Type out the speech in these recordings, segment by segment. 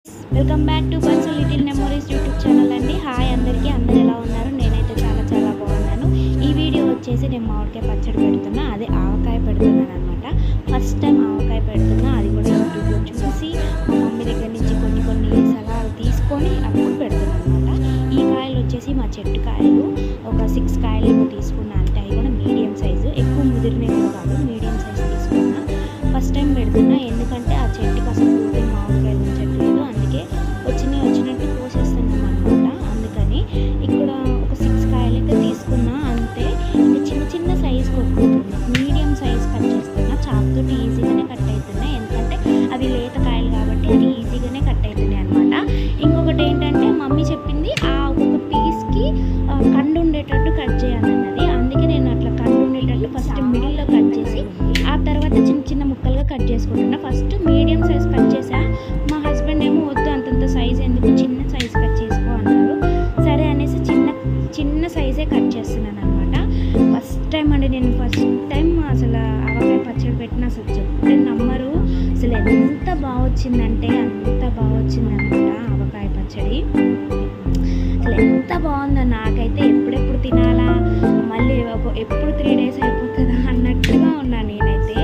Welcome back to buns little memories YouTube channel అండి. Hi అందరికీ, అందరు ఎలా ఉన్నారు? నేనైతే చాలా బాగున్నాను. ఈ వీడియో వచ్చేసి నేను మామిడికాయ పచ్చడి పెడుతున్నా, అదే ఆవకాయ పెడుతున్నాను అనమాట. ఫస్ట్ టైం ఆవకాయ పెడుతున్నా, అది కూడా యూట్యూబ్లో చూసి మా మమ్మీ దగ్గర నుంచి కొన్ని సలహాలు తీసుకొని అప్పుడు పెడుతున్నాను అనమాట. ఈ కాయలు వచ్చేసి మా చెట్టు కాయలు, ఒక 6 కాయలు ఏమో తీసుకున్నా, అంటే అవి కూడా మీడియం సైజు, ఎక్కువ ముదిరినవి కాదు, మీడియం సైజు తీసుకున్నా. ఫస్ట్ టైం పెడుతున్నా, ఎందుకంటే ఆ చెట్టుకి అసలు పూర్తి మామిడికాయలు ఉంచట్లేదు, అందుకే వచ్చినట్టు కోసేస్తున్నాం అనమాట. అందుకని ఇక్కడ ఒక 6 కాయలైతే తీసుకున్నా, అంతే. ఇంకా చిన్న సైజు కొట్టుకుంటున్నా, మీడియం సైజ్ కట్ చేస్తున్నా, చాకుతో ఈజీగానే కట్ అవుతున్నాయి, ఎందుకంటే అవి లేత కాయలు కాబట్టి అది ఈజీగానే కట్ అవుతున్నాయి అనమాట. ఇంకొకటి ఏంటంటే మమ్మీ చెప్పింది, ఆ ఒక్కొక్క పీస్కి కండు ఉండేటట్టు కట్ చేయాలన్నది, అందుకే నేను అట్లా కండు ఉండేటట్టు ఫస్ట్ మిడిల్లో కట్ చేసి ఆ తర్వాత చిన్న ముక్కలుగా కట్ చేసుకుంటున్నా. ఫస్ట్ మీడియం సైజ్ కట్ చేసా, మా హస్బెండ్ ఏమో వద్దు అంతంత సైజ్ ఎందుకు, చిన్న సైజ్ కట్ చేసుకో అన్నారు. సరే అనేసి చిన్న సైజే కట్ చేస్తున్నాను అనమాట. ఫస్ట్ టైం అండి, నేను ఫస్ట్ టైం అసలు ఆవకాయ పచ్చడి పెట్టిన, అసలు చెప్తే నమ్మరు, అసలు ఎంత బాగా వచ్చిందంటే అంత బాగా వచ్చిందనమాట ఆవకాయ పచ్చడి. అసలు ఎంత బాగుందో, నాకైతే ఎప్పుడెప్పుడు తినాలా, మళ్ళీ ఎప్పుడు 3 days అయిపోతుందా అన్నట్టుగా ఉన్నాను నేనైతే.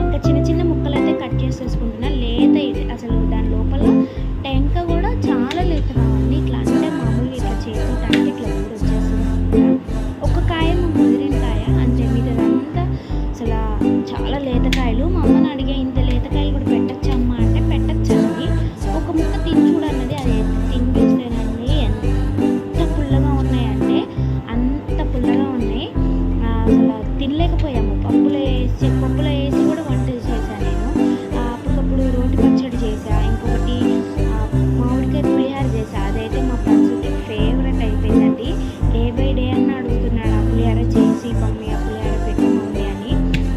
ఇంకా చిన్న ముక్కలు అయితే కట్ చేసేసుకుంటున్నా. లేత అసలు దాని లోపల టెంక కూడా చాలా లేత కావాలి, ఇట్లా అంటే మామూలుగా ఇట్లా చేతితో అంటే ఇట్లా కూడా వచ్చేస్తుంది. ఒక కాయ ముదిరిన కాయ అంటే మీదంతా అసలు చాలా లేతకాయలు. మా అమ్మని అడిగే, ఇంత లేతకాయలు కూడా పెట్టచ్చమ్మా అంటే పెట్టచ్చండి, ఒక ముక్క తిని చూడన్నది. అది తిని చూస్తేనండి ఎంత పుల్లగా ఉన్నాయంటే అంత పుల్లగా ఉన్నాయి. అసలు తినలేకపోయాము. పప్పులో వేసి కూడా వంట చేశాను నేను. అప్పటికప్పుడు రోటి పచ్చడి చేసా, ఇంకొకటి మామిడికాయ పులిహార చేసా. అదైతే మా ఫ్రెండ్స్కి ఫేవరెట్ అయిపోయిందండి. డే బై డే అన్న అడుగుతున్నాడు, ఆ పులిహార చేసి మమ్మీ, ఆ పులిహార పెట్టి మమ్మీ అని.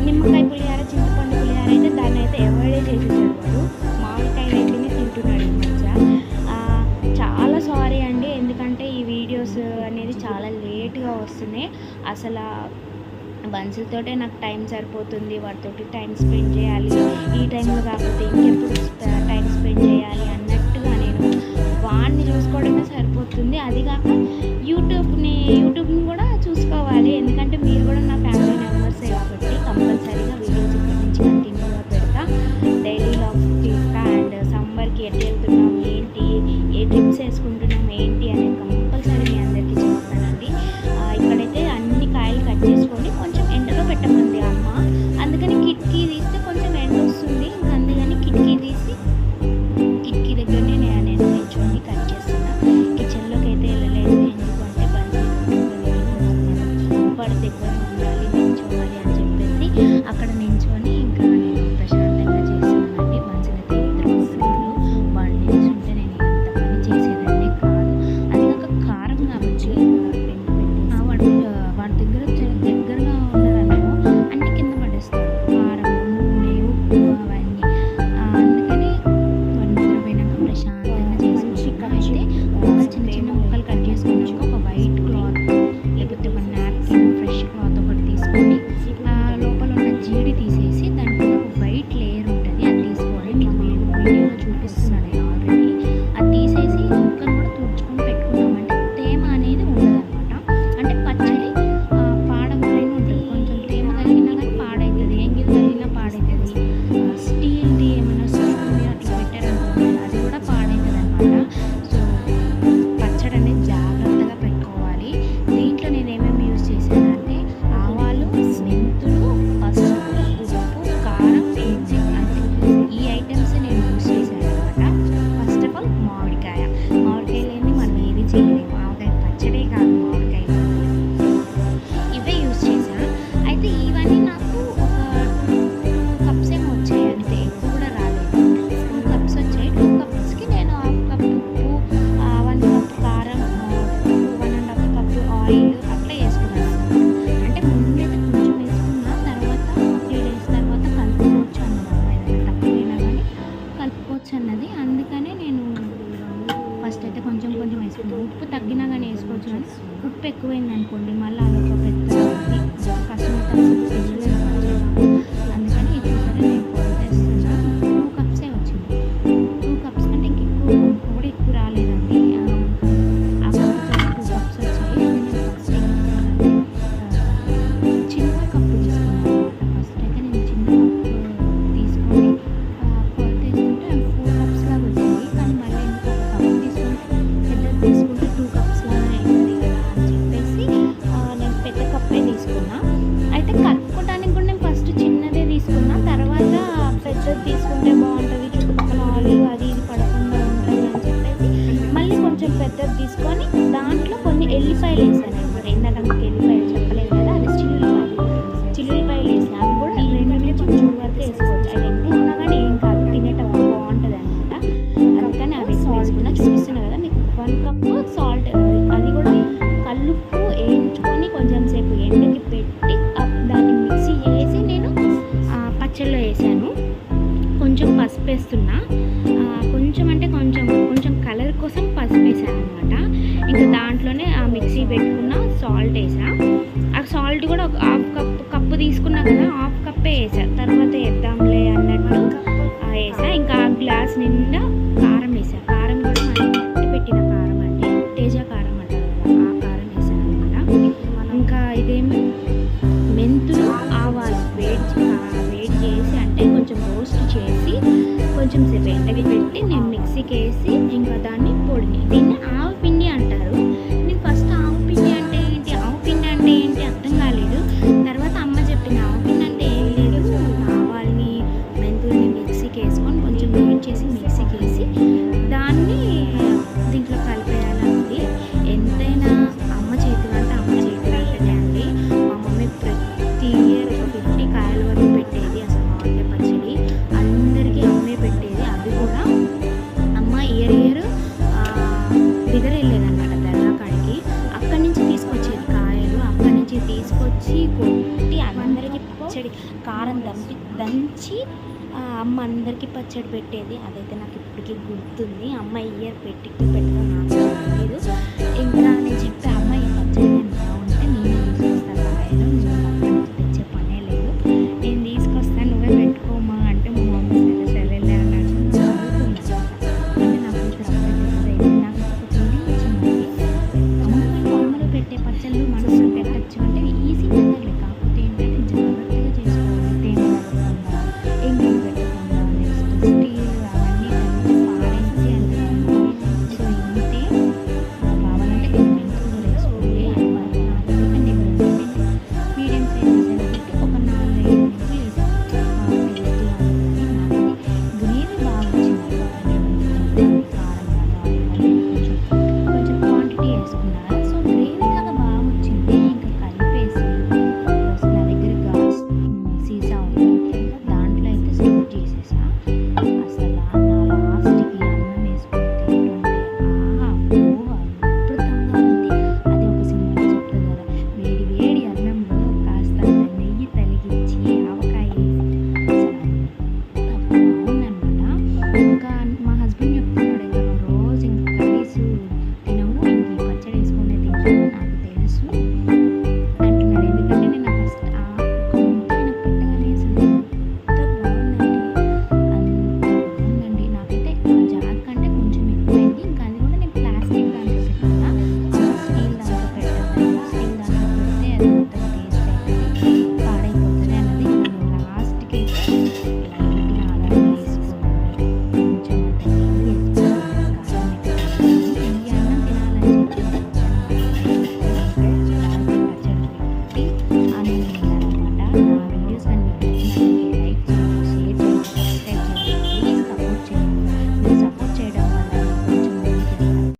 నిమ్మకాయ పులిహార, చింతపండు పులిహార అయితే దాన్ని అయితే ఎవడే చేసేసాడు వాడు. మామిడికాయలు అయితేనే తింటున్నాడు ఈ మధ్య. చాలా సారీ అండి, ఎందుకంటే ఈ వీడియోస్ అనేది చాలా లేట్గా వస్తున్నాయి. అసలు బన్సులతోటే నాకు టైం సరిపోతుంది, వాటితోటి టైం స్పెండ్ చేయాలి, ఈ టైంలో కాకపోతే ఇంకెప్పుడు టైం స్పెండ్ చేయాలి అన్నట్టుగా నేను వాడిని చూసుకోవడమే సరిపోతుంది. అది కాక యూట్యూబ్ని కూడా చూసుకోవాలి, ఎందుకంటే మీరు కూడా నా ఫ్యామిలీ మెంబర్సే కాబట్టి కంపల్సరీగా వీడియోస్ ఇక్కడి నుంచి కంటిన్యూగా పెడతా, డైలీ లాగ్స్ తీస్తా. అండ్ సమ్మర్కి ఎట్లా వెళ్తున్నాం ఏంటి, ఏ ట్రిప్స్ వేసుకుంటున్నాం ఏంటి అనేది కంపల్సరీ మీ అందరికీ చెప్తానండి. ఇక్కడైతే అన్ని కాయలు కట్ చేసుకొని కొంచెం ఎండలో పెట్టమంది అమ్మ, అందుకని కిటికీ తీస్తే కొంచెం ఎండ వస్తుంది, ఇంకా అందుకని కిటికీ తీసి కిటికీ దగ్గరనే నేను నిల్చొని కట్ చేస్తున్నా. కిచెన్లోకి అయితే వెళ్ళలేదు, ఎందుకంటే వాడి దగ్గర ఉండాలి, నిల్చోవాలి అని చెప్పేసి అక్కడ నిల్చొని ఇంకా నేను ప్రశాంతంగా చేస్తున్నానండి. మంచిగా అయితే ఇద్దరు వస్తున్నారు, వాళ్ళు నిల్చుంటే నేను ఎంత పని చేసేదాన్ని కాదు. అది ఒక కారం కాబట్టి వాడి దగ్గరగా ఉన్నారనుకో అన్ని కింద పడేస్తాడు, కారం, నూనె, ఉప్పు అవన్నీ. అందుకని వాడి దగ్గర పోయినాక ప్రశాంతంగా చేసుకుంటాం. అయితే చిన్న ముక్కలు కట్ చేసుకున్నాక ఒక వైట్ క్లాత్ లేకపోతే ఒక నాప్కిన్, ఫ్రెష్ క్లాత్ ఒకటి తీసుకొని లోపల ఉన్న జీడి తీసేసి దాంట్లో ఒక వైట్ లేయర్ ఉంటుంది, అది తీసుకొని మీకు వీడియోలో చూపిస్తున్నాను నేను ఆల్రెడీ. అది తీసేసి ముక్కలు కూడా తుడుచుకొని పెట్టుకున్నామంటే తేమ అనేది ఉండదన్నమాట. అంటే పచ్చడి పాడవలైన ఉంటుంది, కొంచెం తేమ కలిగినా కానీ పాడవుతుంది, ఎంగిల్ కలిగినా పాడవుతుంది. స్టీల్ది ఏమైనా స్పూన్ అట్లా పెట్టారనుకోండి అది కూడా పాడవుతుంది అనమాట. సో పచ్చడి అనేది జాగ్రత్తగా పెట్టుకోవాలి. దీంట్లో నేను ఏమేమి యూజ్ చేశానంటే ఆవాలు, మెంతులు, పసుపు, ఉప్పు, కారం, అంతే. ఈ ఐటమ్స్ నేను యూజ్ చేశాను అనమాట. ఫస్ట్ ఆఫ్ ఆల్ మామిడికాయ లేని మనం ఏది చేయలేము, ఆవకాయ పచ్చడే కాదు మామిడికాయ ఇవే యూజ్ చేశాను. అయితే ఇవన్నీ నాకు ఒక 2 cups ఏమో వచ్చాయి, అంతే, ఎక్కువ కూడా రాలేదు. 2 cups వచ్చాయి. 2 cupsకి నేను 1/2 cup ఉప్పు, 1 cup కారం, 1.5 cup ఆయిల్ అట్లా వేసుకున్నాను. అంటే ముందైతే కొంచెం వేసుకున్నా, తర్వాత 3 days తర్వాత కలుపుకోవచ్చు అన్నమాట. ఏదైనా తక్కువైనా కానీ కలుపుకోవచ్చు అన్నది, అందుకనే నేను ఫస్ట్ అయితే కొంచెం వేసుకున్నాను. ఉప్పు తగ్గినా కానీ వేసుకోవచ్చు, కానీ ఉప్పు ఎక్కువైంది అనుకోండి మళ్ళీ అదొక పెద్ద కష్టం. అందుకని చూసారా నేను కొలత వేస్తున్నా. 2 cups వచ్చింది. 2 cups కంటే ఎక్కువ పెద్దది తీసుకొని దాంట్లో కొన్ని ఎల్లిపాయలు వేసాను అనమాట. ఇందాక మీకు ఎల్లిపాయలు చెప్పలేదు కదా, అది చిల్లుల్లిపాయలు వేసాను. అవి కూడా 2-3 వరకు వేసుకోవచ్చు. అవి ఎక్కువ ఉన్నా కానీ ఏం కాదు, తినేటప్పుడు బాగుంటుంది అనమాట. అందుకని అవి ఎక్కువ వేసుకున్నా. చూపిస్తున్నా కదా మీకు 1 కప్పు సాల్ట్, అది కూడా కల్లుప్పు వేయించుకొని కొంచెం సేపు ఎండకి పెట్టి దాన్ని మిక్సీ చేసి నేను పచ్చళ్ళలో వేసాను. కొంచెం పసుపు వేస్తున్నా, కొంచెం అంటే కొంచెం కలర్ కోసం పసుపు వేసాను అనమాట. ఇంకా దాంట్లోనే ఆ మిక్సీ పెట్టుకున్న సాల్ట్ వేసా. ఆ సాల్ట్ కూడా ఒక కప్పు తీసుకున్నా కదా, హాఫ్ కప్పే వేసా. తర్వాత వేద్దాంలే అన్నట్టు వేసా. ఇంకా ఆ గ్లాస్ నిండా కారం వేసా. కారం కూడా మనం పెట్టిన కారం అంటే తేజ కారం అంటారు కదా, ఆ కారం వేసాను అనమాట. ఇంకా ఇదేమి మెంతులు ఆవాలు వేడి చేసి అంటే కొంచెం రోస్ట్ చేసి కొంచెం సేపు ఎండకి పెట్టి నేను మిక్సీకి వేసి ఇంకా దాన్ని పొడిని, దీన్ని ఆవు పిండి అంటారు. నేను ఫస్ట్ ఆవు పిండి అంటే ఏంటి అర్థం కాలేదు. తర్వాత అమ్మ చెప్పింది ఆవు పిండి అంటే ఏం లేదు, ఆవాల్ని మెంతుల్ని మిక్సీకి వేసుకొని కొంచెం వేడి చేసి మిక్సీకి వేసి దాన్ని దీంట్లో కలిపేయాలండి. ఎంతైనా అమ్మ చేతి వంటనే అండి. మా మమ్మీ ప్రతి ఇయర్ ఒక 50 కాయల వరకు పెట్టేది అసలు మామిడికాయ పచ్చడి. అందరికీ అమ్మే పెట్టేది. అవి కూడా అమ్మ ఇయర్ బిదరెళ్ళేదన్నమాట దర్గాకాడికి. అక్కడి నుంచి తీసుకొచ్చేది కాయలు, అక్కడి నుంచి తీసుకొచ్చి కొట్టి అందరికీ పచ్చడి కారం దంచి అమ్మ అందరికీ పచ్చడి పెట్టేది. అదైతే నాకు ఇప్పటికీ గుర్తుంది. అమ్మ ఇయర్ పెట్టడం నాకు తెలియదు. ఇంకా నేను చెప్పాను